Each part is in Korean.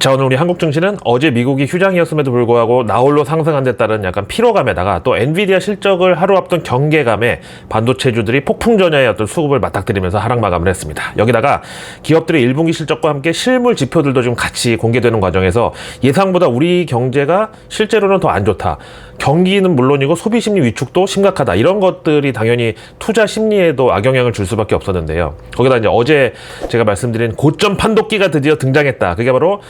자, 오늘 우리 한국 증시는 어제 미국이 휴장이었음에도 불구하고 나홀로 상승한 데 따른 약간 피로감에다가 또 엔비디아 실적을 하루 앞둔 경계감에 반도체주들이 폭풍전야의 어떤 수급을 맞닥뜨리면서 하락 마감을 했습니다. 여기다가 기업들의 1분기 실적과 함께 실물 지표들도 좀 같이 공개되는 과정에서 예상보다 우리 경제가 실제로는 더 안 좋다. 경기는 물론이고 소비 심리 위축도 심각하다. 이런 것들이 당연히 투자 심리에도 악영향을 줄 수밖에 없었는데요. 거기다 이제 어제 제가 말씀드린 고점 판독기가 드디어 등장했다. 그게 바로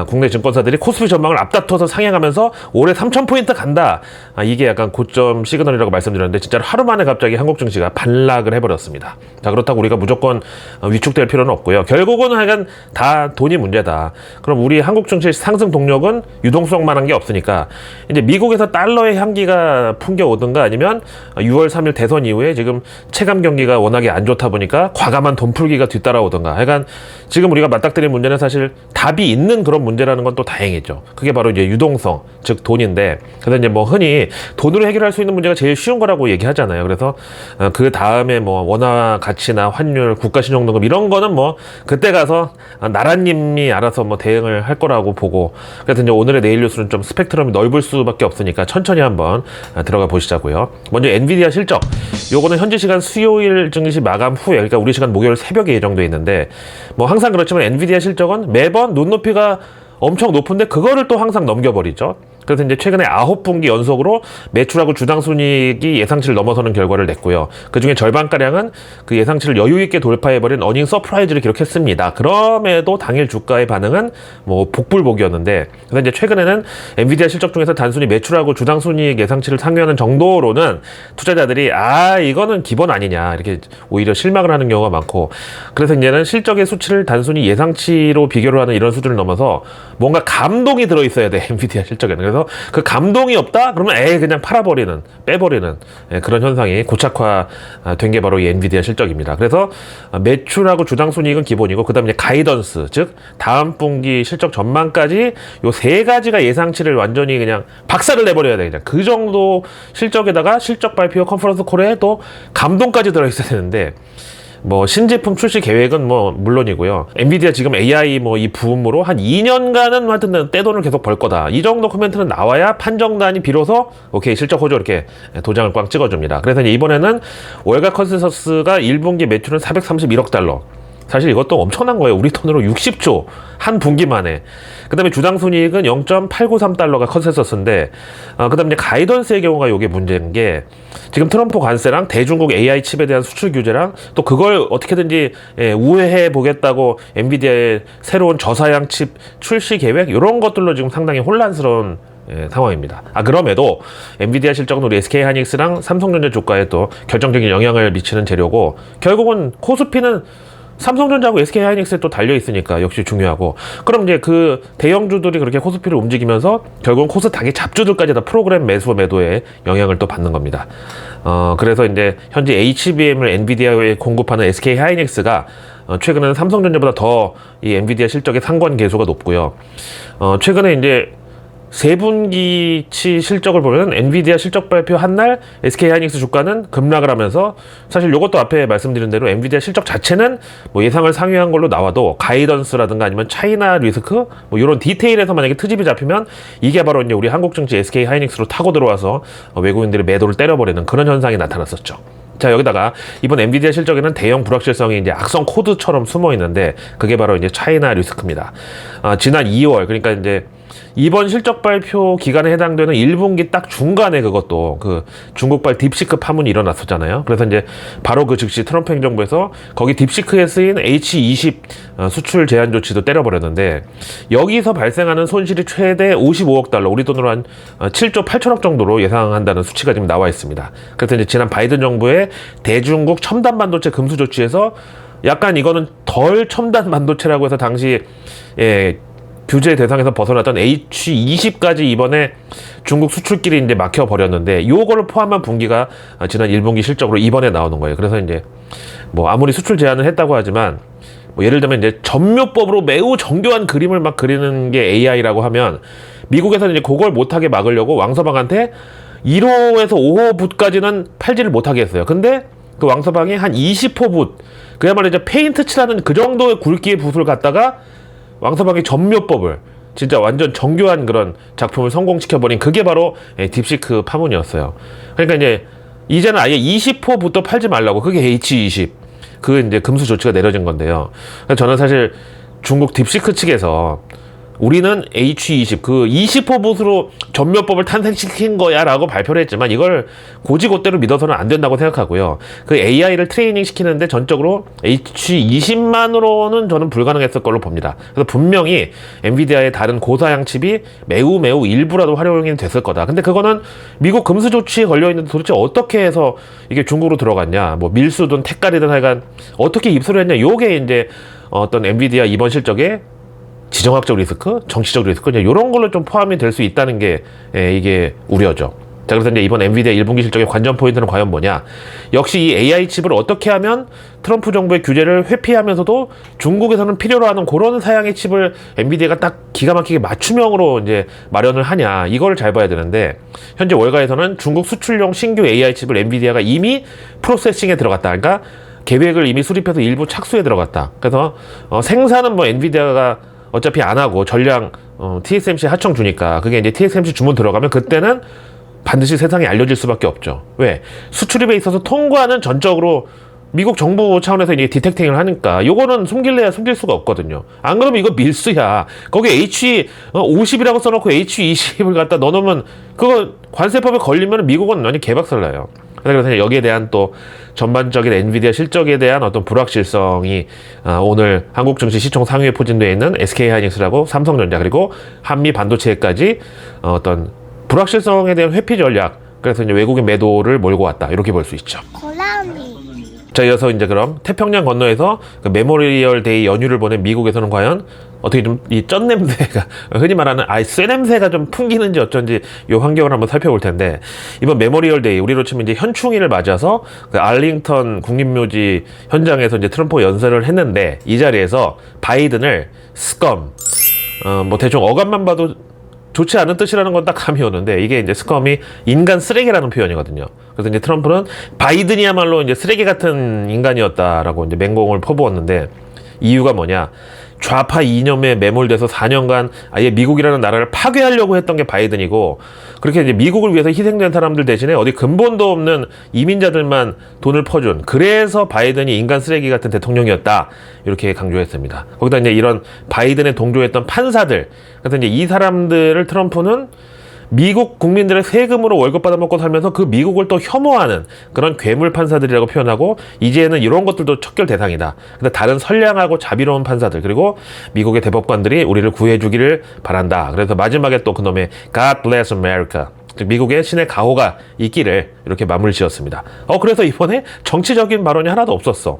국내 증권사들이 코스피 전망을 앞다퉈서 상향하면서 올해 3,000포인트 간다. 이게 약간 고점 시그널이라고 말씀드렸는데 진짜로 하루 만에 갑자기 한국 증시가 반락을 해버렸습니다. 자, 그렇다고 우리가 무조건 위축될 필요는 없고요. 결국은 하여간 다 돈이 문제다. 그럼 우리 한국 증시 상승 동력은 유동성만한 게 없으니까 이제 미국에서 달러의 향기가 풍겨오든가 아니면 6월 3일 대선 이후에 지금 체감 경기가 워낙에 안 좋다 보니까 과감한 돈 풀기가 뒤따라오든가 하여간 지금 우리가 맞닥뜨린 문제는 사실 답이 있는 그런 문제라는 건 또 다행이죠. 그게 바로 이제 유동성, 즉 돈인데, 그래서 이제 뭐 흔히 돈으로 해결할 수 있는 문제가 제일 쉬운 거라고 얘기하잖아요. 그래서 그 다음에 뭐 원화 가치나 환율, 국가신용등급 이런 거는 뭐 그때 가서 나라님이 알아서 뭐 대응을 할 거라고 보고, 그래서 이제 오늘의 내일 뉴스는 좀 스펙트럼이 넓을 수밖에 없으니까 천천히 한번 들어가 보시자고요. 먼저 엔비디아 실적, 요거는 현지 시간 수요일 증시 마감 후에, 그러니까 우리 시간 목요일 새벽에 예정돼 있는데, 뭐 항상 그렇지만 엔비디아 실적은 매번 눈높이가 엄청 높은데 그거를 또 항상 넘겨버리죠. 그래서 이제 최근에 9분기 연속으로 매출하고 주당순이익이 예상치를 넘어서는 결과를 냈고요. 그중에 절반가량은 그 예상치를 여유있게 돌파해버린 어닝 서프라이즈를 기록했습니다. 그럼에도 당일 주가의 반응은 뭐 복불복이었는데, 그래서 이제 최근에는 엔비디아 실적 중에서 단순히 매출하고 주당순이익 예상치를 상회하는 정도로는 투자자들이 이거는 기본 아니냐 이렇게 오히려 실망을 하는 경우가 많고, 그래서 이제는 실적의 수치를 단순히 예상치로 비교를 하는 이런 수준을 넘어서 뭔가 감동이 들어있어야 돼, 엔비디아 실적에는. 그래서 그 감동이 없다? 그러면 그냥 팔아버리는, 빼버리는 그런 현상이 고착화된 게 바로 이 엔비디아 실적입니다. 그래서 매출하고 주당순이익은 기본이고, 그 다음에 가이던스, 즉 다음 분기 실적 전망까지 요 세 가지가 예상치를 완전히 그냥 박살을 내버려야 돼. 그냥 그 정도 실적에다가 실적 발표 컨퍼런스 콜에 또 감동까지 들어있어야 되는데, 뭐 신제품 출시 계획은 뭐 물론이고요. 엔비디아 지금 AI 뭐 이 부음으로 한 2년간은 하여튼 떼돈을 계속 벌 거다. 이 정도 코멘트는 나와야 판정단이 비로소 오케이 실적 호조 이렇게 도장을 꽝 찍어줍니다. 그래서 이제 이번에는 월가 컨센서스가 1분기 매출은 431억 달러. 사실 이것도 엄청난 거예요. 우리 돈으로 60조 한 분기 만에. 그 다음에 주당순이익은 0.893달러가 컨센서스인데, 그 다음에 가이던스의 경우가 이게 문제인 게, 지금 트럼프 관세랑 대중국 AI 칩에 대한 수출 규제랑 또 그걸 어떻게든지 우회해 보겠다고 엔비디아의 새로운 저사양 칩 출시 계획, 이런 것들로 지금 상당히 혼란스러운 상황입니다. 그럼에도 엔비디아 실적은 우리 SK하이닉스랑 삼성전자 주가에 또 결정적인 영향을 미치는 재료고, 결국은 코스피는 삼성전자하고 SK하이닉스에 또 달려있으니까 역시 중요하고, 그럼 이제 그 대형주들이 그렇게 코스피를 움직이면서 결국은 코스닥의 잡주들까지 다 프로그램 매수 매도에 영향을 또 받는 겁니다. 그래서 이제 현재 HBM을 엔비디아에 공급하는 SK하이닉스가 최근에는 삼성전자보다 더 이 엔비디아 실적의 상관 계수가 높고요. 최근에 이제 3분기치 실적을 보면 엔비디아 실적 발표 한 날 SK하이닉스 주가는 급락을 하면서, 사실 이것도 앞에 말씀드린 대로 엔비디아 실적 자체는 뭐 예상을 상회한 걸로 나와도 가이던스라든가 아니면 차이나 리스크 뭐 이런 디테일에서 만약에 트집이 잡히면 이게 바로 이제 우리 한국 증시 SK하이닉스로 타고 들어와서 외국인들이 매도를 때려버리는 그런 현상이 나타났었죠. 자, 여기다가 이번 엔비디아 실적에는 대형 불확실성이 이제 악성 코드처럼 숨어 있는데, 그게 바로 이제 차이나 리스크입니다. 지난 2월, 그러니까 이제 이번 실적 발표 기간에 해당되는 1분기 딱 중간에 그것도 그 중국발 딥시크 파문이 일어났었잖아요. 그래서 이제 바로 그 즉시 트럼프 행정부에서 거기 딥시크에 쓰인 H20 수출 제한 조치도 때려버렸는데, 여기서 발생하는 손실이 최대 55억 달러, 우리 돈으로 한 7조 8천억 정도로 예상한다는 수치가 지금 나와 있습니다. 그래서 이제 지난 바이든 정부의 대중국 첨단 반도체 금수 조치에서 약간 이거는 덜 첨단 반도체라고 해서 당시 규제 대상에서 벗어났던 H20까지 이번에 중국 수출길이 이제 막혀버렸는데, 요거를 포함한 분기가 지난 1분기 실적으로 이번에 나오는 거예요. 그래서 이제 뭐 아무리 수출 제한을 했다고 하지만, 뭐 예를 들면 이제 전묘법으로 매우 정교한 그림을 막 그리는 게 AI라고 하면, 미국에서는 이제 그걸 못하게 막으려고 왕서방한테 1호에서 5호 붓까지는 팔지를 못하게 했어요. 근데 그 왕서방이 한 20호 붓, 그야말로 이제 페인트 칠하는 그 정도의 굵기의 붓을 갖다가 왕서방이 전묘법을 진짜 완전 정교한 그런 작품을 성공시켜버린 그게 바로 딥시크 파문이었어요. 그러니까 이제는 아예 20호부터 팔지 말라고, 그게 H20 그 이제 금수 조치가 내려진 건데요. 저는 사실 중국 딥시크 측에서 우리는 H20 그 20호 봇으로 전면법을 탄생시킨 거야 라고 발표를 했지만 이걸 고지고대로 믿어서는 안 된다고 생각하고요. 그 AI를 트레이닝 시키는데 전적으로 H20만으로는 저는 불가능했을 걸로 봅니다. 그래서 분명히 엔비디아의 다른 고사양 칩이 매우 일부라도 활용이 됐을 거다. 근데 그거는 미국 금수 조치에 걸려있는데 도대체 어떻게 해서 이게 중국으로 들어갔냐, 뭐 밀수든 택갈이든 하여간 어떻게 입수를 했냐, 요게 이제 어떤 엔비디아 이번 실적에 지정학적 리스크, 정치적 리스크, 이런 걸로 좀 포함이 될 수 있다는 게 이게 우려죠. 자, 그래서 이제 이번 엔비디아 1분기 실적의 관전 포인트는 과연 뭐냐? 역시 이 AI 칩을 어떻게 하면 트럼프 정부의 규제를 회피하면서도 중국에서는 필요로 하는 그런 사양의 칩을 엔비디아가 딱 기가 막히게 맞춤형으로 이제 마련을 하냐, 이걸 잘 봐야 되는데, 현재 월가에서는 중국 수출용 신규 AI 칩을 엔비디아가 이미 프로세싱에 들어갔다. 그러니까 계획을 이미 수립해서 일부 착수에 들어갔다. 그래서 생산은 뭐 엔비디아가 어차피 안 하고 전량 TSMC 하청 주니까, 그게 이제 TSMC 주문 들어가면 그때는 반드시 세상에 알려질 수밖에 없죠. 왜? 수출입에 있어서 통과는 전적으로 미국 정부 차원에서 이제 디텍팅을 하니까 요거는 숨길래야 숨길 수가 없거든요. 안 그러면 이거 밀수야. 거기 H50이라고 써놓고 H20을 갖다 넣어놓으면 그거 관세법에 걸리면 미국은 완전 개박살 나요. 그래서 여기에 대한 또 전반적인 엔비디아 실적에 대한 어떤 불확실성이 오늘 한국 증시 시총 상위에 포진되어 있는 SK하이닉스라고 삼성전자 그리고 한미 반도체까지 어떤 불확실성에 대한 회피 전략, 그래서 이제 외국인 매도를 몰고 왔다, 이렇게 볼 수 있죠. 자, 이어서 이제 그럼 태평양 건너에서 그 메모리얼 데이 연휴를 보낸 미국에서는 과연 어떻게 좀 이 쩐 냄새가, 흔히 말하는 쇠 냄새가 좀 풍기는지 어쩐지 요 환경을 한번 살펴볼 텐데, 이번 메모리얼 데이, 우리로 치면 이제 현충일을 맞아서 그 알링턴 국립묘지 현장에서 이제 트럼프가 연설을 했는데, 이 자리에서 바이든을 스컴, 뭐 대충 어감만 봐도 좋지 않은 뜻이라는 건 딱 감이 오는데, 이게 이제 스컴이 인간 쓰레기라는 표현이거든요. 그래서 이제 트럼프는 바이든이야말로 이제 쓰레기 같은 인간이었다라고 이제 맹공을 퍼부었는데, 이유가 뭐냐? 좌파 이념에 매몰돼서 4년간 아예 미국이라는 나라를 파괴하려고 했던 게 바이든이고, 그렇게 이제 미국을 위해서 희생된 사람들 대신에 어디 근본도 없는 이민자들만 돈을 퍼준, 그래서 바이든이 인간 쓰레기 같은 대통령이었다, 이렇게 강조했습니다. 거기다 이제 이런 바이든에 동조했던 판사들, 그래서 이제 이 사람들을 트럼프는 미국 국민들의 세금으로 월급 받아먹고 살면서 그 미국을 또 혐오하는 그런 괴물 판사들이라고 표현하고, 이제는 이런 것들도 척결 대상이다. 근데 다른 선량하고 자비로운 판사들, 그리고 미국의 대법관들이 우리를 구해주기를 바란다. 그래서 마지막에 또 그놈의 God bless America, 즉 미국의 신의 가호가 있기를, 이렇게 마무리 지었습니다. 그래서 이번에 정치적인 발언이 하나도 없었어.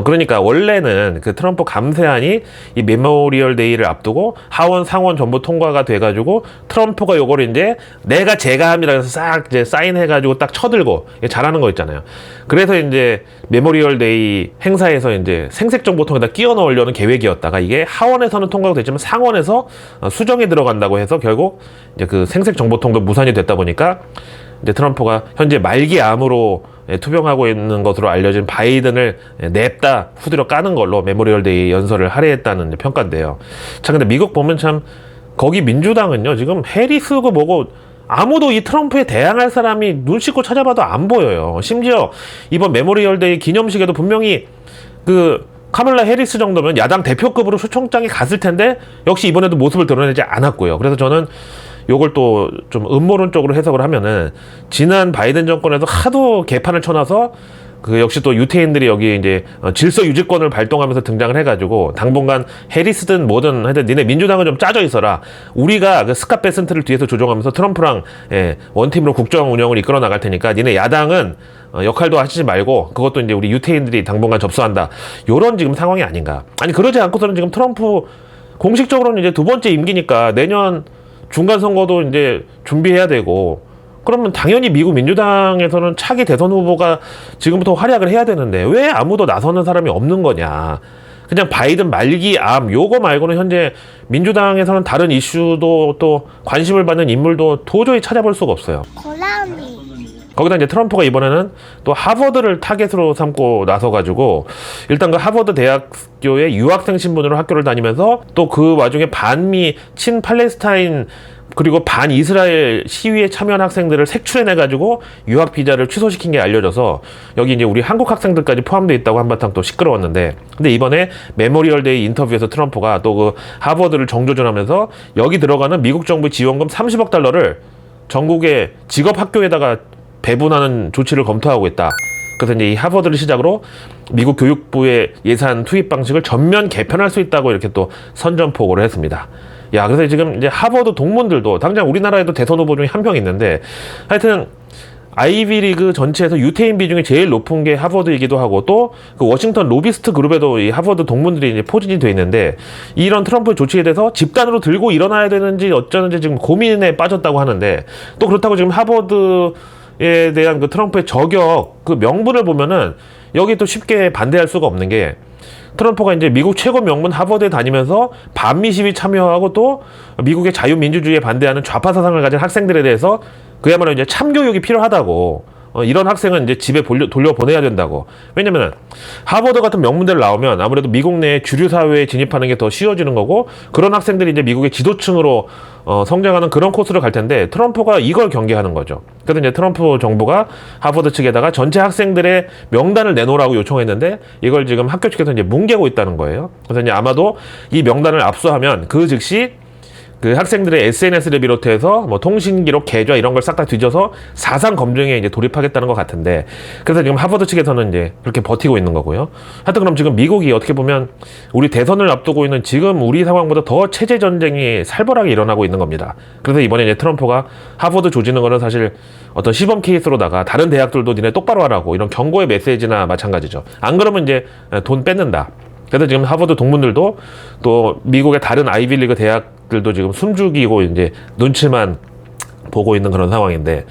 그러니까 원래는 그 트럼프 감세안이 이 메모리얼 데이를 앞두고 하원 상원 전부 통과가 돼가지고 트럼프가 요거를 이제 제가 합니다 그래서 싹 이제 사인해가지고 딱 쳐들고 잘하는 거 있잖아요. 그래서 이제 메모리얼 데이 행사에서 이제 생색정보통에다 끼워 넣으려는 계획이었다가, 이게 하원에서는 통과가 됐지만 상원에서 수정이 들어간다고 해서 결국 이제 그 생색정보통도 무산이 됐다 보니까 이제 트럼프가 현재 말기암으로 투병하고 있는 것으로 알려진 바이든을 냅다 후드려 까는 걸로 메모리얼 데이 연설을 할애했다는 평가인데요. 참, 근데 미국 보면 참, 거기 민주당은요, 지금 해리스고 뭐고 아무도 이 트럼프에 대항할 사람이 눈 씻고 찾아봐도 안 보여요. 심지어 이번 메모리얼 데이 기념식에도 분명히 그 카멀라 해리스 정도면 야당 대표급으로 초청장에 갔을 텐데 역시 이번에도 모습을 드러내지 않았고요. 그래서 저는 요걸 또 좀 음모론적으로 해석을 하면은, 지난 바이든 정권에서 하도 개판을 쳐놔서 그 역시 또 유태인들이 여기 이제 질서 유지권을 발동하면서 등장을 해가지고, 당분간 해리스든 뭐든 하여튼 니네 민주당은 좀 짜져 있어라, 우리가 그 스캇 베센트를 뒤에서 조종하면서 트럼프랑 원팀으로 국정 운영을 이끌어 나갈 테니까 니네 야당은 역할도 하시지 말고 그것도 이제 우리 유태인들이 당분간 접수한다, 요런 지금 상황이 아닌가. 아니, 그러지 않고서는 지금 트럼프 공식적으로는 이제 두 번째 임기니까 내년 중간 선거도 이제 준비해야 되고, 그러면 당연히 미국 민주당에서는 차기 대선 후보가 지금부터 활약을 해야 되는데 왜 아무도 나서는 사람이 없는 거냐. 그냥 바이든 말기암 요거 말고는 현재 민주당에서는 다른 이슈도 또 관심을 받는 인물도 도저히 찾아볼 수가 없어요. 거기다 이제 트럼프가 이번에는 또 하버드를 타겟으로 삼고 나서가지고 일단 그 하버드 대학교의 유학생 신분으로 학교를 다니면서 또 그 와중에 반미 친 팔레스타인 그리고 반 이스라엘 시위에 참여한 학생들을 색출해내가지고 유학 비자를 취소시킨 게 알려져서 여기 이제 우리 한국 학생들까지 포함되어 있다고 한바탕 또 시끄러웠는데, 근데 이번에 메모리얼데이 인터뷰에서 트럼프가 또 그 하버드를 정조준하면서 여기 들어가는 미국 정부 지원금 30억 달러를 전국의 직업 학교에다가 배분하는 조치를 검토하고 있다. 그래서 이제 이 하버드를 시작으로 미국 교육부의 예산 투입 방식을 전면 개편할 수 있다고 이렇게 또 선전포고를 했습니다. 야, 그래서 지금 이제 하버드 동문들도 당장 우리나라에도 대선 후보 중에 한 명 있는데, 하여튼 아이비리그 전체에서 유태인 비중이 제일 높은 게 하버드이기도 하고, 또 그 워싱턴 로비스트 그룹에도 이 하버드 동문들이 이제 포진이 돼 있는데, 이런 트럼프의 조치에 대해서 집단으로 들고 일어나야 되는지 어쩌는지 지금 고민에 빠졌다고 하는데, 또 그렇다고 지금 하버드에 대한 그 트럼프의 저격 그 명분을 보면은 여기 또 쉽게 반대할 수가 없는 게, 트럼프가 이제 미국 최고 명문 하버드에 다니면서 반미 시위 참여하고 또 미국의 자유민주주의에 반대하는 좌파 사상을 가진 학생들에 대해서 그야말로 이제 참교육이 필요하다고, 이런 학생은 이제 집에 돌려보내야 된다고. 왜냐면 하버드 같은 명문대를 나오면 아무래도 미국 내 주류 사회에 진입하는 게 더 쉬워지는 거고, 그런 학생들이 이제 미국의 지도층으로 성장하는 그런 코스를 갈 텐데, 트럼프가 이걸 경계하는 거죠. 그래서 이제 트럼프 정부가 하버드 측에다가 전체 학생들의 명단을 내놓으라고 요청했는데, 이걸 지금 학교 측에서 이제 뭉개고 있다는 거예요. 그래서 이제 아마도 이 명단을 압수하면 그 즉시 그 학생들의 SNS를 비롯해서 뭐 통신기록, 계좌 이런 걸 싹 다 뒤져서 사상 검증에 이제 돌입하겠다는 것 같은데, 그래서 지금 하버드 측에서는 이제 그렇게 버티고 있는 거고요. 하여튼 그럼 지금 미국이 어떻게 보면 우리 대선을 앞두고 있는 지금 우리 상황보다 더 체제 전쟁이 살벌하게 일어나고 있는 겁니다. 그래서 이번에 이제 트럼프가 하버드 조지는 거는 사실 어떤 시범 케이스로다가 다른 대학들도 니네 똑바로 하라고, 이런 경고의 메시지나 마찬가지죠. 안 그러면 이제 돈 뺏는다. 그래서 지금 하버드 동문들도 또 미국의 다른 아이비리그 대학들도 지금 숨죽이고 이제 눈치만 보고 있는 그런 상황인데,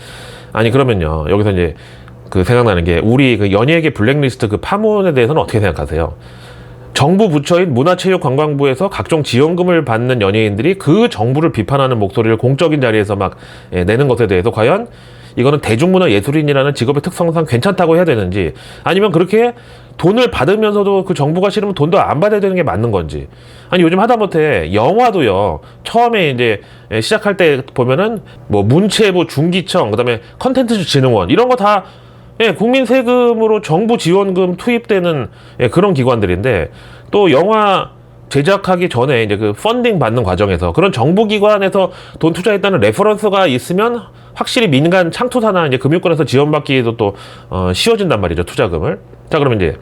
아니 그러면요, 여기서 이제 그 생각나는 게, 우리 그 연예계 블랙리스트 그 파문에 대해서는 어떻게 생각하세요? 정부 부처인 문화체육관광부에서 각종 지원금을 받는 연예인들이 그 정부를 비판하는 목소리를 공적인 자리에서 막 내는 것에 대해서 과연 이거는 대중문화 예술인이라는 직업의 특성상 괜찮다고 해야 되는지, 아니면 그렇게 돈을 받으면서도 그 정부가 싫으면 돈도 안 받아야 되는 게 맞는 건지. 아니 요즘 하다못해 영화도요, 처음에 이제 시작할 때 보면은 뭐 문체부, 중기청, 그다음에 컨텐츠진흥원 이런 거 다 국민 세금으로 정부 지원금 투입되는 그런 기관들인데, 또 영화 제작하기 전에 이제 그 펀딩 받는 과정에서 그런 정부 기관에서 돈 투자했다는 레퍼런스가 있으면 확실히 민간 창투사나 이제 금융권에서 지원받기도 또 쉬워진단 말이죠, 투자금을. 자, 그러면 이제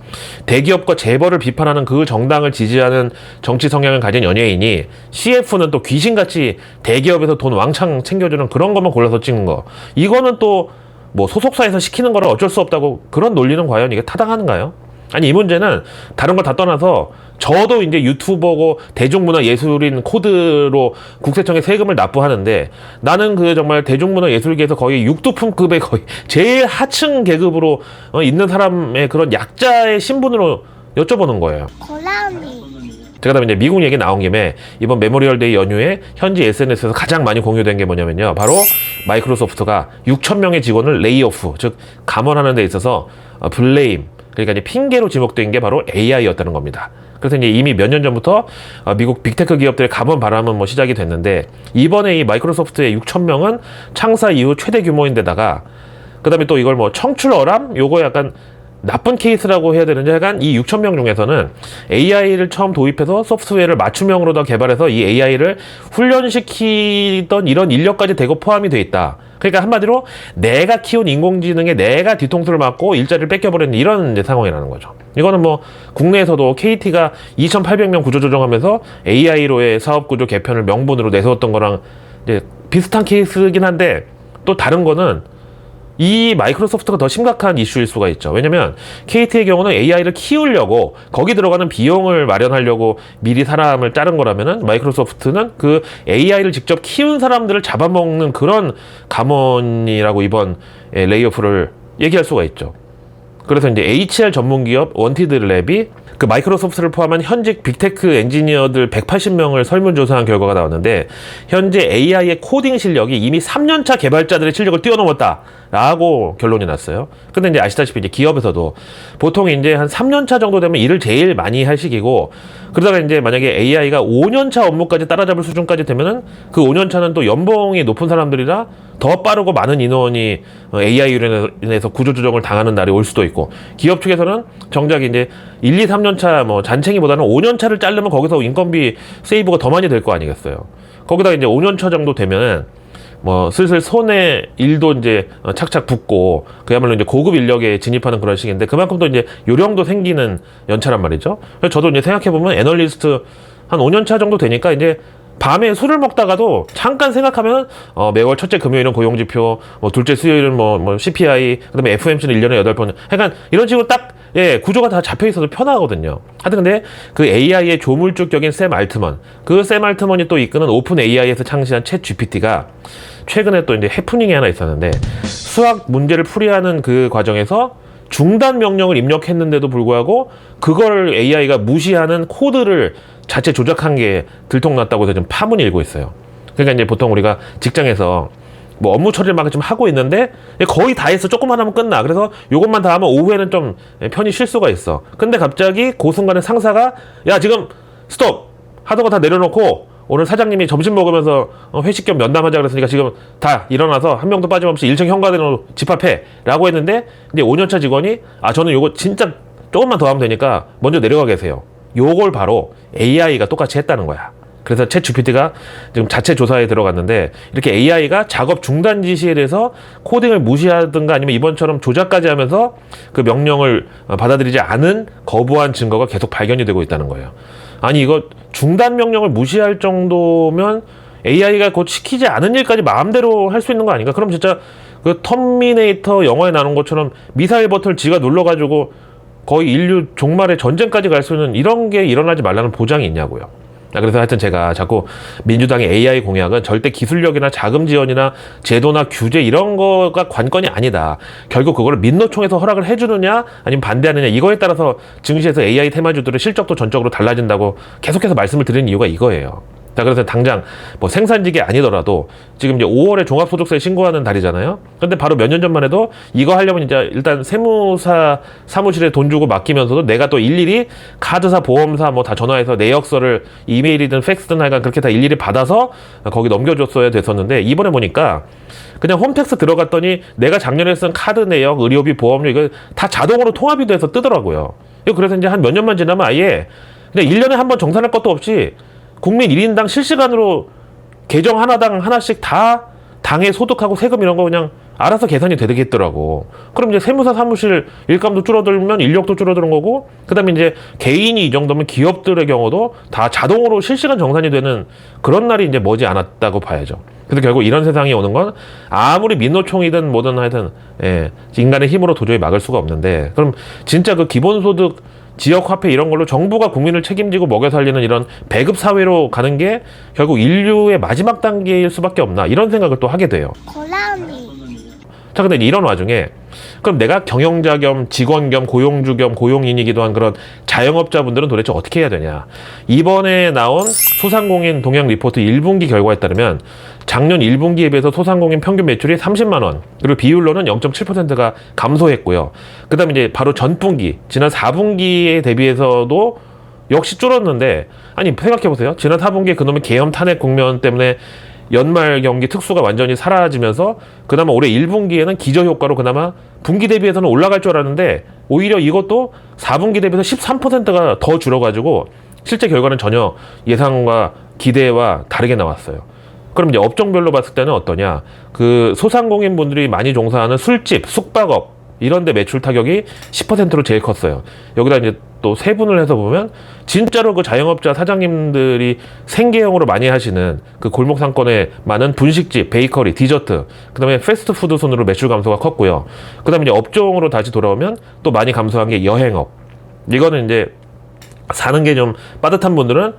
대기업과 재벌을 비판하는 그 정당을 지지하는 정치 성향을 가진 연예인이 CF는 또 귀신같이 대기업에서 돈 왕창 챙겨주는 그런 것만 골라서 찍는 거, 이거는 또 뭐 소속사에서 시키는 거를 어쩔 수 없다고, 그런 논리는 과연 이게 타당한가요? 아니 이 문제는 다른 걸 다 떠나서 저도 이제 유튜버고 대중문화 예술인 코드로 국세청에 세금을 납부하는데, 나는 그 정말 대중문화 예술계에서 거의 육두품급의 거의 제일 하층 계급으로 있는 사람의 그런 약자의 신분으로 여쭤보는 거예요. 제가 다음에 이제 미국 얘기 나온 김에 이번 메모리얼데이 연휴에 현지 SNS에서 가장 많이 공유된 게 뭐냐면요, 바로 마이크로소프트가 6,000명의 직원을 레이오프, 즉 감원하는 데 있어서 블레임, 그러니까 이제 핑계로 지목된 게 바로 AI였다는 겁니다. 그래서 이제 이미 몇 년 전부터 미국 빅테크 기업들의 감원 바람은 뭐 시작이 됐는데, 이번에 이 마이크로소프트의 6,000명은 창사 이후 최대 규모인데다가, 그 다음에 또 이걸 뭐 청출어람? 요거 약간 나쁜 케이스라고 해야 되는지, 약간 이 6,000명 중에서는 AI를 처음 도입해서 소프트웨어를 맞춤형으로 더 개발해서 이 AI를 훈련시키던 이런 인력까지 대거 포함이 돼 있다. 그러니까 한마디로 내가 키운 인공지능에 내가 뒤통수를 맞고 일자리를 뺏겨버리는 이런 이제 상황이라는 거죠. 이거는 뭐 국내에서도 KT가 2,800명 구조조정하면서 AI로의 사업구조 개편을 명분으로 내세웠던 거랑 이제 비슷한 케이스긴 한데, 또 다른 거는 이 마이크로소프트가 더 심각한 이슈일 수가 있죠. 왜냐면 KT의 경우는 AI를 키우려고 거기 들어가는 비용을 마련하려고 미리 사람을 자른 거라면은, 마이크로소프트는 그 AI를 직접 키운 사람들을 잡아먹는 그런 감원이라고 이번 레이오프를 얘기할 수가 있죠. 그래서 이제 HR 전문기업 원티드랩이 그 마이크로소프트를 포함한 현직 빅테크 엔지니어들 180명을 설문조사한 결과가 나왔는데, 현재 AI의 코딩 실력이 이미 3년차 개발자들의 실력을 뛰어넘었다. 라고 결론이 났어요. 근데 이제 아시다시피 이제 기업에서도 보통 이제 한 3년차 정도 되면 일을 제일 많이 할 시기고, 그러다가 이제 만약에 AI가 5년차 업무까지 따라잡을 수준까지 되면은 그 5년차는 또 연봉이 높은 사람들이라 더 빠르고 많은 인원이 AI로 인해서 구조조정을 당하는 날이 올 수도 있고, 기업 측에서는 정작 이제 1, 2, 3년차 뭐 잔챙이보다는 5년차를 자르면 거기서 인건비 세이브가 더 많이 될 거 아니겠어요. 거기다 이제 5년차 정도 되면은 뭐 슬슬 손에 일도 이제 착착 붙고 그야말로 이제 고급 인력에 진입하는 그런 시기인데, 그만큼 또 이제 요령도 생기는 연차란 말이죠. 그래서 저도 이제 생각해보면 애널리스트 한 5년차 정도 되니까 이제 밤에 술을 먹다가도 잠깐 생각하면 매월 첫째 금요일은 고용지표, 뭐 둘째 수요일은 뭐 CPI, 그다음에 FOMC는 1년에 8번, 그러니까 이런 식으로 딱 구조가 다 잡혀 있어서 편하거든요. 하여튼 근데 그 AI의 조물주격인 샘 알트먼, 그 샘 알트먼이 또 이끄는 오픈 AI에서 창시한 챗 GPT가 최근에 또 이제 해프닝이 하나 있었는데, 수학 문제를 풀이하는 그 과정에서 중단 명령을 입력했는데도 불구하고 그걸 AI가 무시하는 코드를 자체 조작한 게 들통났다고 해서 좀 파문이 일고 있어요. 그러니까 이제 보통 우리가 직장에서 뭐 업무 처리를 막 좀 하고 있는데 거의 다 했어, 조금만 하면 끝나, 그래서 요것만 다 하면 오후에는 좀 편히 쉴 수가 있어. 근데 갑자기 그 순간에 상사가 야 지금 스톱 하던 거 다 내려놓고 오늘 사장님이 점심 먹으면서 회식 겸 면담하자 그랬으니까 지금 다 일어나서 한 명도 빠짐없이 1층 현관으로 집합해 라고 했는데, 이제 5년차 직원이 저는 요거 진짜 조금만 더 하면 되니까 먼저 내려가 계세요. 요걸 바로 AI가 똑같이 했다는 거야. 그래서 챗 GPT가 지금 자체 조사에 들어갔는데, 이렇게 AI가 작업 중단 지시에 대해서 코딩을 무시하든가 아니면 이번처럼 조작까지 하면서 그 명령을 받아들이지 않은 거부한 증거가 계속 발견이 되고 있다는 거예요. 아니 이거 중단 명령을 무시할 정도면 AI가 곧 시키지 않은 일까지 마음대로 할 수 있는 거 아닌가? 그럼 진짜 그 터미네이터 영화에 나오는 것처럼 미사일 버튼을 지가 눌러가지고 거의 인류 종말의 전쟁까지 갈 수 있는 이런 게 일어나지 말라는 보장이 있냐고요. 그래서 하여튼 제가 자꾸 민주당의 AI 공약은 절대 기술력이나 자금 지원이나 제도나 규제 이런 거가 관건이 아니다. 결국 그거를 민노총에서 허락을 해주느냐 아니면 반대하느냐, 이거에 따라서 증시에서 AI 테마주들의 실적도 전적으로 달라진다고 계속해서 말씀을 드리는 이유가 이거예요. 자, 그래서 당장 뭐 생산직이 아니더라도 지금 이제 5월에 종합소득세 신고하는 달이잖아요. 근데 바로 몇 년 전만 해도 이거 하려면 이제 일단 세무사 사무실에 돈 주고 맡기면서도 내가 또 일일이 카드사, 보험사 뭐 다 전화해서 내역서를 이메일이든 팩스든 하여간 그렇게 다 일일이 받아서 거기 넘겨줬어야 됐었는데, 이번에 보니까 그냥 홈택스 들어갔더니 내가 작년에 쓴 카드 내역, 의료비, 보험료 이거 다 자동으로 통합이 돼서 뜨더라고요. 그래서 이제 한 몇 년만 지나면 아예 그냥 1년에 한 번 정산할 것도 없이 국민 1인당 실시간으로 계정 하나당 하나씩 다 당해 소득하고 세금 이런 거 그냥 알아서 계산이 되겠더라고. 그럼 이제 세무사 사무실 일감도 줄어들면 인력도 줄어드는 거고, 그 다음에 이제 개인이 이 정도면 기업들의 경우도 다 자동으로 실시간 정산이 되는 그런 날이 이제 머지 않았다고 봐야죠. 그래서 결국 이런 세상이 오는 건 아무리 민노총이든 뭐든 하여튼 인간의 힘으로 도저히 막을 수가 없는데, 그럼 진짜 그 기본소득 지역화폐 이런 걸로 정부가 국민을 책임지고 먹여 살리는 이런 배급 사회로 가는 게 결국 인류의 마지막 단계일 수밖에 없나, 이런 생각을 또 하게 돼요. 고라니. 자, 근데 이런 와중에 그럼 내가 경영자 겸 직원 겸 고용주 겸 고용인이기도 한 그런 자영업자분들은 도대체 어떻게 해야 되냐. 이번에 나온 소상공인 동향 리포트 1분기 결과에 따르면 작년 1분기에 비해서 소상공인 평균 매출이 30만 원, 그리고 비율로는 0.7%가 감소했고요. 그 다음에 이제 바로 전분기, 지난 4분기에 대비해서도 역시 줄었는데, 아니 생각해보세요. 지난 4분기에 그놈의 계엄 탄핵 국면 때문에 연말 경기 특수가 완전히 사라지면서 그나마 올해 1분기에는 기저효과로 그나마 분기 대비해서는 올라갈 줄 알았는데, 오히려 이것도 4분기 대비해서 13%가 더 줄어가지고 실제 결과는 전혀 예상과 기대와 다르게 나왔어요. 그럼 이제 업종별로 봤을 때는 어떠냐? 그 소상공인 분들이 많이 종사하는 술집, 숙박업 이런 데 매출 타격이 10%로 제일 컸어요. 여기다 이제 또 세분을 해서 보면 진짜로 그 자영업자 사장님들이 생계형으로 많이 하시는 그 골목 상권에 많은 분식집, 베이커리, 디저트, 그 다음에 패스트푸드 순으로 매출 감소가 컸고요. 그 다음에 이제 업종으로 다시 돌아오면 또 많이 감소한 게 여행업. 이거는 이제 사는 게 좀 빠듯한 분들은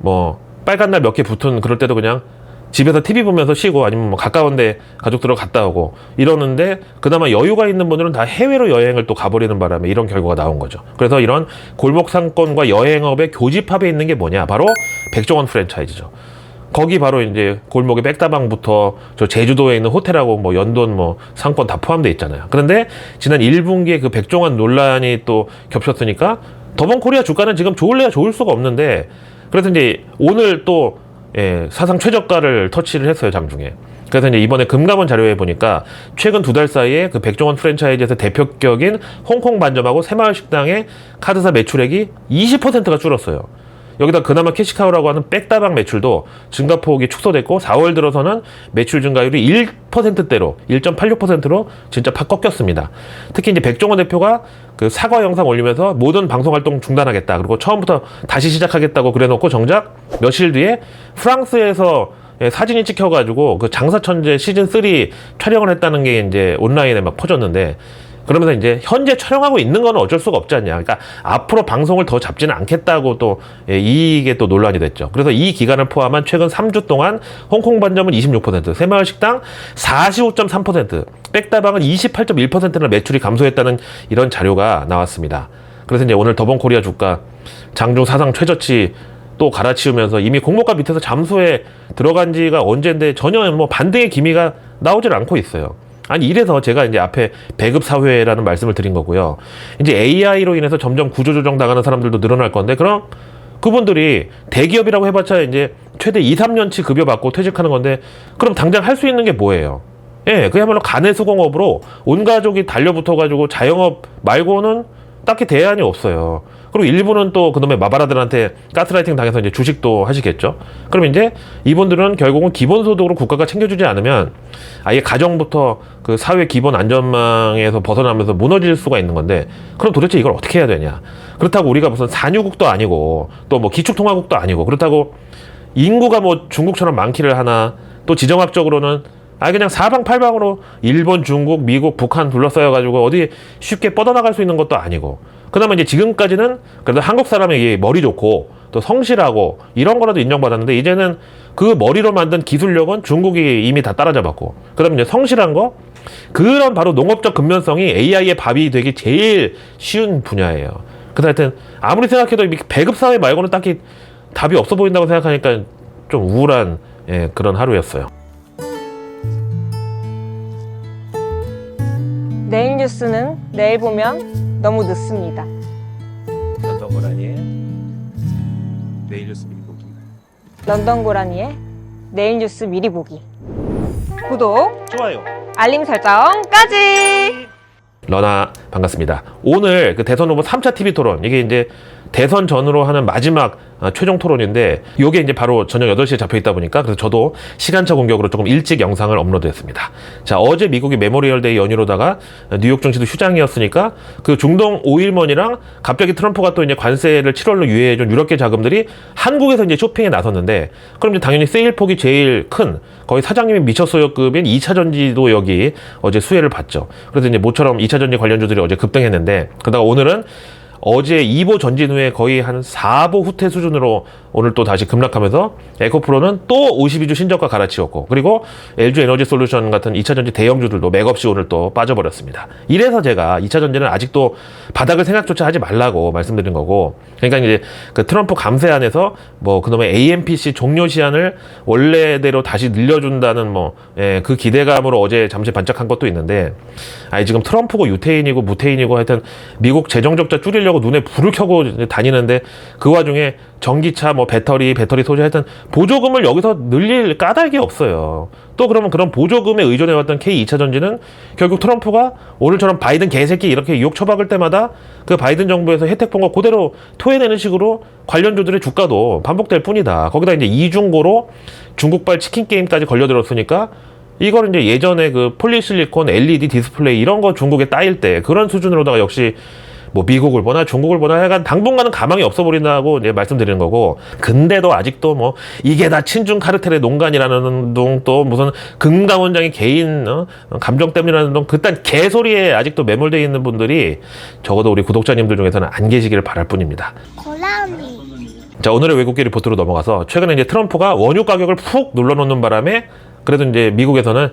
뭐 빨간 날 몇 개 붙은 그럴 때도 그냥 집에서 TV 보면서 쉬고 아니면 뭐 가까운데 가족들하고 갔다 오고 이러는데, 그나마 여유가 있는 분들은 다 해외로 여행을 또 가버리는 바람에 이런 결과가 나온 거죠. 그래서 이런 골목 상권과 여행업의 교집합에 있는 게 뭐냐, 바로 백종원 프랜차이즈죠. 거기 바로 이제 골목의 백다방부터 저 제주도에 있는 호텔하고 뭐 연돈 뭐 상권 다 포함되어 있잖아요. 그런데 지난 1분기에 그 백종원 논란이 또 겹쳤으니까 더본코리아 주가는 지금 좋을래야 좋을 수가 없는데, 그래서 이제 오늘 또 사상 최저가를 터치를 했어요, 장중에. 그래서 이제 이번에 금감원 자료에 보니까 최근 2달 사이에 그 백종원 프랜차이즈에서 대표격인 홍콩 반점하고 새마을 식당의 카드사 매출액이 20%가 줄었어요. 여기다 그나마 캐시카우라고 하는 백다방 매출도 증가폭이 축소됐고 4월 들어서는 매출 증가율이 1%대로 1.86%로 진짜 팍 꺾였습니다. 특히 이제 백종원 대표가 그 사과 영상 올리면서 모든 방송 활동 중단하겠다, 그리고 처음부터 다시 시작하겠다고 그래놓고 정작 며칠 뒤에 프랑스에서 사진이 찍혀가지고 그 장사천재 시즌 3 촬영을 했다는 게 이제 온라인에 막 퍼졌는데, 그러면서 이제 현재 촬영하고 있는 거는 어쩔 수가 없지 않냐. 그러니까 앞으로 방송을 더 잡지는 않겠다고 또 이게 또 논란이 됐죠. 그래서 이 기간을 포함한 최근 3주 동안 홍콩 반점은 26%, 새마을 식당 45.3%, 백다방은 28.1%나 매출이 감소했다는 이런 자료가 나왔습니다. 그래서 이제 오늘 더본코리아 주가 장중 사상 최저치 또 갈아치우면서 이미 공모가 밑에서 잠수에 들어간 지가 언젠데 전혀 뭐 반등의 기미가 나오질 않고 있어요. 아니, 이래서 제가 이제 앞에 배급 사회라는 말씀을 드린 거고요. 이제 AI로 인해서 점점 구조조정 당하는 사람들도 늘어날 건데, 그럼 그분들이 대기업이라고 해봤자 이제 최대 2, 3년치 급여 받고 퇴직하는 건데, 그럼 당장 할 수 있는 게 뭐예요? 그야말로 가내수공업으로 온 가족이 달려붙어가지고 자영업 말고는 딱히 대안이 없어요. 그리고 일부는 또 그놈의 마바라들한테 가스라이팅 당해서 이제 주식도 하시겠죠. 그럼 이제 이분들은 결국은 기본소득으로 국가가 챙겨주지 않으면 아예 가정부터 그 사회 기본 안전망에서 벗어나면서 무너질 수가 있는 건데, 그럼 도대체 이걸 어떻게 해야 되냐. 그렇다고 우리가 무슨 산유국도 아니고 또 뭐 기축통화국도 아니고, 그렇다고 인구가 뭐 중국처럼 많기를 하나, 또 지정학적으로는 그냥 사방팔방으로 일본, 중국, 미국, 북한 둘러싸여가지고 어디 쉽게 뻗어나갈 수 있는 것도 아니고, 그나마 이제 지금까지는 그래도 한국 사람에게 머리 좋고 또 성실하고 이런 거라도 인정받았는데, 이제는 그 머리로 만든 기술력은 중국이 이미 다 따라잡았고, 그 다음에 이제 성실한 거, 그런 바로 농업적 근면성이 AI의 밥이 되기 제일 쉬운 분야예요. 그래서 하여튼 아무리 생각해도 배급사회 말고는 딱히 답이 없어 보인다고 생각하니까 좀 우울한 그런 하루였어요. 내일 뉴스는 내일 보면 너무 늦습니다. 런던 고라니의 내일 뉴스 미리 보기. 런던 고라니의 내일 뉴스 미리 보기. 구독, 좋아요, 알림 설정까지! 러나 반갑습니다. 오늘 그 대선 후보 3차 TV 토론, 이게 이제 대선 전으로 하는 마지막 최종 토론인데, 요게 이제 바로 저녁 8시에 잡혀 있다 보니까 그래서 저도 시간차 공격으로 조금 일찍 영상을 업로드했습니다. 자, 어제 미국이 메모리얼데이 연휴로다가 뉴욕 증시도 휴장이었으니까 그 중동 오일먼이랑 갑자기 트럼프가 또 이제 관세를 7월로 유예해준 유럽계 자금들이 한국에서 이제 쇼핑에 나섰는데, 그럼 이제 당연히 세일폭이 제일 큰 거의 사장님이 미쳤어요급인 2차 전지도 여기 어제 수혜를 봤죠. 그래서 이제 모처럼 2차 전지 관련주들이 어제 급등했는데, 그러다가 오늘은 어제 2보 전진 후에 거의 한 4보 후퇴 수준으로 오늘 또 다시 급락하면서 에코프로는 또 52주 신저가 갈아치웠고, 그리고 LG 에너지 솔루션 같은 2차 전지 대형주들도 맥없이 오늘 또 빠져버렸습니다. 이래서 제가 2차 전지는 아직도 바닥을 생각조차 하지 말라고 말씀드린 거고, 그러니까 이제 그 트럼프 감세안에서 뭐 그놈의 AMPC 종료 시한을 원래대로 다시 늘려준다는 그 기대감으로 어제 잠시 반짝한 것도 있는데, 지금 트럼프고 유태인이고 무태인이고 하여튼 미국 재정 적자 줄이려고 눈에 불을 켜고 다니는데, 그 와중에 전기차 배터리 소재 하여튼 보조금을 여기서 늘릴 까닭이 없어요. 또 그러면 그런 보조금에 의존해왔던 K2차 전지는 결국 트럼프가 오늘처럼 바이든 개새끼 이렇게 욕 처박을 때마다 그 바이든 정부에서 혜택 본 거 그대로 토해내는 식으로 관련주들의 주가도 반복될 뿐이다. 거기다 이제 이중고로 중국발 치킨 게임까지 걸려들었으니까, 이걸 이제 예전에 그 폴리실리콘 LED 디스플레이 이런 거 중국에 따일 때 그런 수준으로다가 역시 뭐 미국을 보나 중국을 보나 해간 당분간은 가망이 없어 버린다고 이제 말씀드리는 거고, 근데도 아직도 뭐 이게 다 친중 카르텔의 농간이라는 둥, 또 무슨 금감원장이 개인 감정 때문이라는 둥, 그딴 개소리에 아직도 매몰되어 있는 분들이 적어도 우리 구독자님들 중에서는 안 계시기를 바랄 뿐입니다. 고라니. 자, 오늘의 외국계 리포트로 넘어가서, 최근에 이제 트럼프가 원유 가격을 푹 눌러놓는 바람에 그래도 이제 미국에서는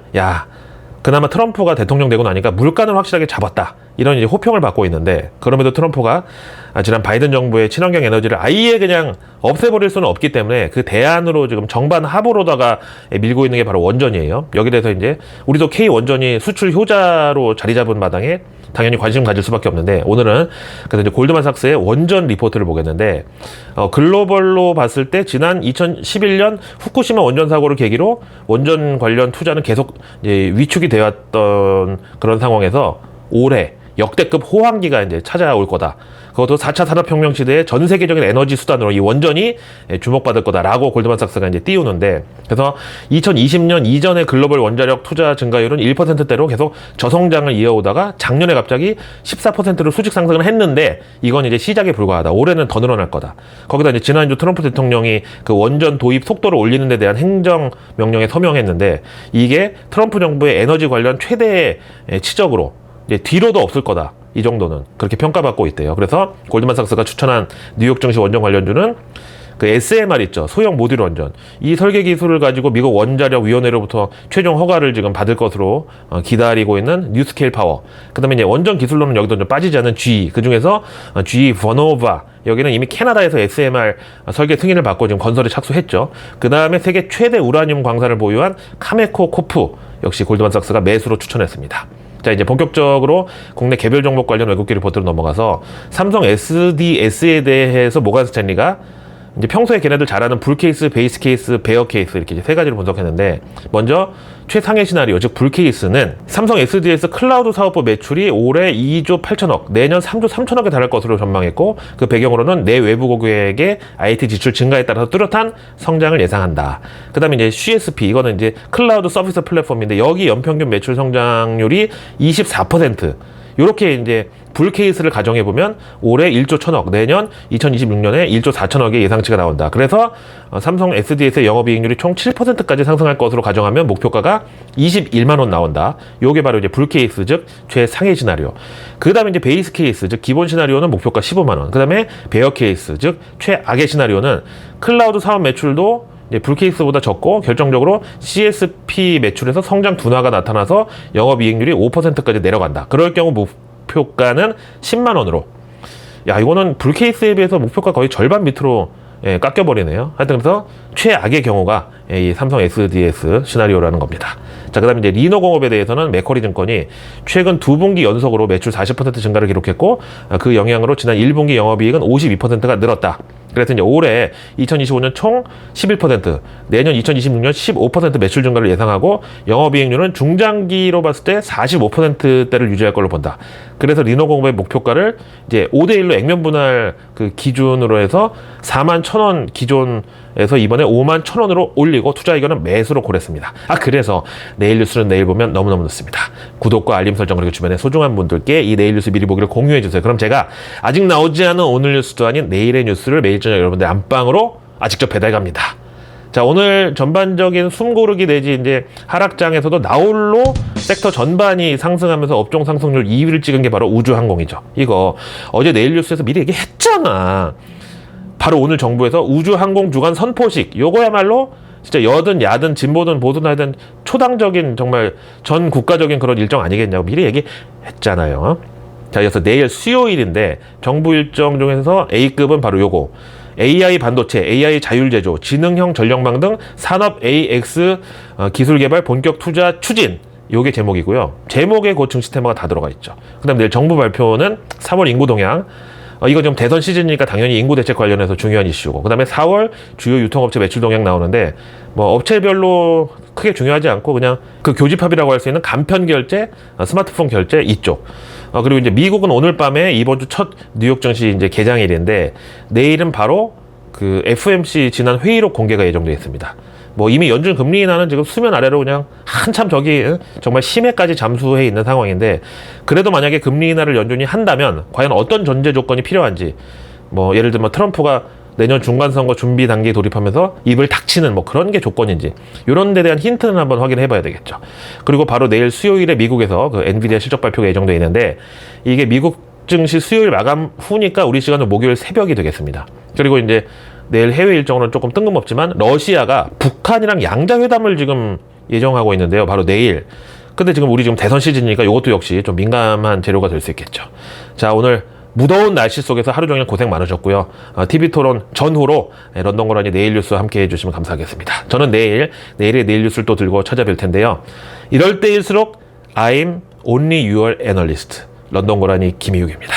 그나마 트럼프가 대통령 되고 나니까 물가는 확실하게 잡았다, 이런 이제 호평을 받고 있는데, 그럼에도 트럼프가 지난 바이든 정부의 친환경 에너지를 아예 그냥 없애버릴 수는 없기 때문에 그 대안으로 지금 정반 합으로다가 밀고 있는 게 바로 원전이에요. 여기 대해서 이제 우리도 K 원전이 수출 효자로 자리 잡은 마당에 당연히 관심 가질 수밖에 없는데, 오늘은 그래서 이제 골드만삭스의 원전 리포트를 보겠는데, 글로벌로 봤을 때 지난 2011년 후쿠시마 원전 사고를 계기로 원전 관련 투자는 계속 이제 위축이 되었던 그런 상황에서 올해 역대급 호황기가 이제 찾아올 거다. 그것도 4차 산업혁명 시대의 전 세계적인 에너지 수단으로 이 원전이 주목받을 거다라고 골드만삭스가 이제 띄우는데, 그래서 2020년 이전의 글로벌 원자력 투자 증가율은 1%대로 계속 저성장을 이어오다가 작년에 갑자기 14%로 수직 상승을 했는데, 이건 이제 시작에 불과하다. 올해는 더 늘어날 거다. 거기다 이제 지난주 트럼프 대통령이 그 원전 도입 속도를 올리는 데 대한 행정 명령에 서명했는데, 이게 트럼프 정부의 에너지 관련 최대의 치적으로 이제 뒤로도 없을 거다. 이 정도는 그렇게 평가받고 있대요. 그래서 골드만삭스가 추천한 뉴욕 증시 원전 관련주는 그 SMR 있죠. 소형 모듈 원전. 이 설계 기술을 가지고 미국 원자력 위원회로부터 최종 허가를 지금 받을 것으로 기다리고 있는 뉴스케일 파워. 그다음에 이제 원전 기술로는 여기도 좀 빠지지 않은 GE. 그 중에서 GE 버노바. 여기는 이미 캐나다에서 SMR 설계 승인을 받고 지금 건설에 착수했죠. 그 다음에 세계 최대 우라늄 광산을 보유한 카메코 코프. 역시 골드만삭스가 매수로 추천했습니다. 자, 이제 본격적으로 국내 개별 종목 관련 외국계 리포트로 넘어가서 삼성 SDS에 대해서 모간 스탠리가 이제 평소에 걔네들 잘하는 불 케이스, 베이스 케이스, 베어 케이스 이렇게 이제 세 가지를 분석했는데, 먼저 최상의 시나리오, 즉 불 케이스는 삼성 SDS 클라우드 사업부 매출이 올해 2조 8천억, 내년 3조 3천억에 달할 것으로 전망했고, 그 배경으로는 내 외부 고객의 IT 지출 증가에 따라서 뚜렷한 성장을 예상한다. 그 다음에 이제 CSP, 이거는 이제 클라우드 서비스 플랫폼인데, 여기 연평균 매출 성장률이 24%. 요렇게 이제 불 케이스를 가정해 보면 올해 1조 1천억, 내년 2026년에 1조 4천억의 예상치가 나온다. 그래서 삼성 SDS의 영업이익률이 총 7%까지 상승할 것으로 가정하면 목표가가 21만 원 나온다. 요게 바로 이제 불 케이스, 즉 최상의 시나리오. 그 다음에 이제 베이스 케이스, 즉 기본 시나리오는 목표가 15만 원. 그 다음에 베어 케이스, 즉 최악의 시나리오는 클라우드 사업 매출도 불케이스보다 적고 결정적으로 CSP 매출에서 성장 둔화가 나타나서 영업이익률이 5%까지 내려간다. 그럴 경우 목표가는 10만 원으로. 야, 이거는 불케이스에 비해서 목표가 거의 절반 밑으로 깎여버리네요. 하여튼 그래서 최악의 경우가 이 삼성 SDS 시나리오라는 겁니다. 자, 그 다음에 이제 리노공업에 대해서는 맥쿼리 증권이 최근 2분기 연속으로 매출 40% 증가를 기록했고, 그 영향으로 지난 1분기 영업이익은 52%가 늘었다. 그래서 이제 올해 2025년 총 11%, 내년 2026년 15% 매출 증가를 예상하고, 영업이익률은 중장기로 봤을 때 45%대를 유지할 걸로 본다. 그래서 리노공업의 목표가를 이제 5대1로 액면 분할 그 기준으로 해서 4만 1,000원 기존에서 이번에 5만 1,000원으로 올리고 투자 의견은 매수로 고랬습니다. 그래서 내일 뉴스는 내일 보면 너무너무 늦습니다. 구독과 알림 설정, 그리고 주변에 소중한 분들께 이 내일 뉴스 미리 보기를 공유해 주세요. 그럼 제가 아직 나오지 않은 오늘 뉴스도 아닌 내일의 뉴스를 매일 저녁 여러분들 안방으로 직접 배달 갑니다. 자, 오늘 전반적인 숨고르기 내지 이제 하락장에서도 나홀로 섹터 전반이 상승하면서 업종 상승률 2위를 찍은 게 바로 우주항공이죠. 이거 어제 내일 뉴스에서 미리 얘기했잖아. 바로 오늘 정부에서 우주항공 주간 선포식, 요거야말로 진짜 여든 야든 진보든 보든 하든 초당적인 정말 전 국가적인 그런 일정 아니겠냐고 미리 얘기했잖아요. 자, 이어서 내일 수요일인데 정부 일정 중에서 A급은 바로 요거. AI 반도체, AI 자율제조, 지능형 전력망 등 산업 AX 기술 개발 본격 투자 추진. 요게 제목이고요. 제목에 고층 시스템화가 다 들어가 있죠. 그 다음 내일 정부 발표는 3월 인구 동향. 이거 지금 대선 시즌이니까 당연히 인구 대책 관련해서 중요한 이슈고, 그 다음에 4월 주요 유통업체 매출 동향 나오는데, 뭐 업체별로 크게 중요하지 않고 그냥 그 교집합이라고 할 수 있는 간편 결제, 스마트폰 결제 이쪽. 그리고 이제 미국은 오늘 밤에 이번 주 첫 뉴욕 증시 이제 개장일인데, 내일은 바로 그 FOMC 지난 회의록 공개가 예정되어 있습니다. 뭐 이미 연준 금리 인하는 지금 수면 아래로 그냥 한참 저기 정말 심해까지 잠수해 있는 상황인데, 그래도 만약에 금리 인하를 연준이 한다면 과연 어떤 전제 조건이 필요한지, 뭐 예를 들면 트럼프가 내년 중간선거 준비 단계에 돌입하면서 입을 닥치는 뭐 그런 게 조건인지, 이런 데 대한 힌트는 한번 확인해 봐야 되겠죠. 그리고 바로 내일 수요일에 미국에서 그 엔비디아 실적 발표가 예정되어 있는데, 이게 미국 증시 수요일 마감 후니까 우리 시간으로 목요일 새벽이 되겠습니다. 그리고 이제 내일 해외 일정으로는 조금 뜬금없지만 러시아가 북한이랑 양자회담을 지금 예정하고 있는데요. 바로 내일 근데 지금 우리 지금 대선 시즌이니까 이것도 역시 좀 민감한 재료가 될 수 있겠죠. 자, 오늘 무더운 날씨 속에서 하루 종일 고생 많으셨고요. TV 토론 전후로 런던 고라니 내일 뉴스 함께 해주시면 감사하겠습니다. 저는 내일의 내일 뉴스를 또 들고 찾아뵐 텐데요. 이럴 때일수록 I'm only your analyst. 런던 고라니 김희욱입니다.